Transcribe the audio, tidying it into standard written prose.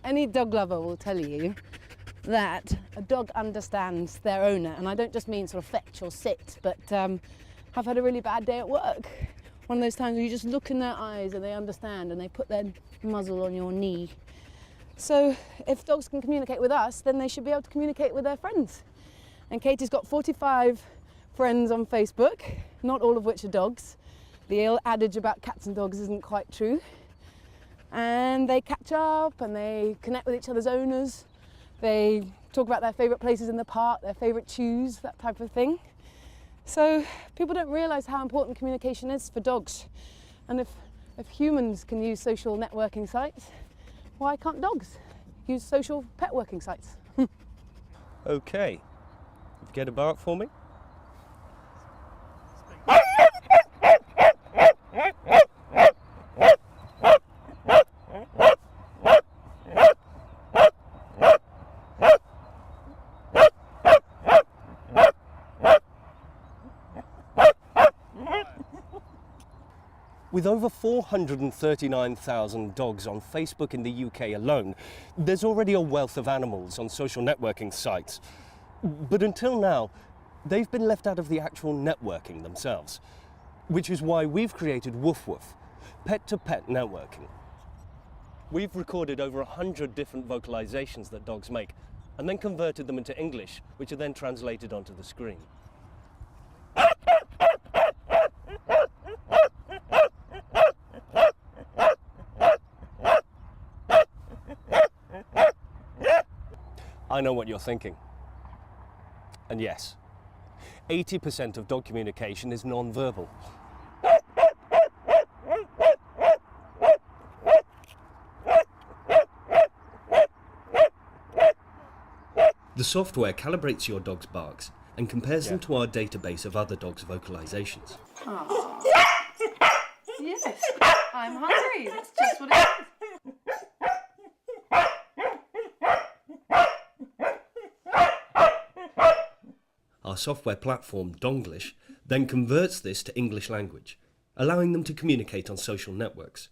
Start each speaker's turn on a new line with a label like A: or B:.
A: Any dog lover will tell you that a dog understands their owner, and I don't just mean sort of fetch or sit, but have had a really bad day at work. One of those times where you just look in their eyes and they understand and they put their muzzle on your knee. So if dogs can communicate with us, then they should be able to communicate with their friends. And Katie's got 45 friends on Facebook, not all of which are dogs. The old adage about cats and dogs isn't quite true. And they catch up and they connect with each other's owners. They talk about their favourite places in the park, their favourite chews, that type of thing. So people don't realise how important communication is for dogs. And if humans can use social networking sites, why can't dogs use social pet working sites?
B: Okay, get a bark for me? With over 439,000 dogs on Facebook in the UK alone, there's already a wealth of animals on social networking sites. But until now, they've been left out of the actual networking themselves, which is why we've created Woof Woof, pet-to-pet networking. We've recorded over 100 different vocalizations that dogs make, and then converted them into English, which are then translated onto the screen. I know what you're thinking. And yes, 80% of dog communication is non-verbal. The software calibrates your dog's barks and compares them to our database of other dogs' vocalizations.
A: Aww. Yes, I'm hungry. That's just what it is.
B: Our software platform, Donglish, then converts this to English language, allowing them to communicate on social networks.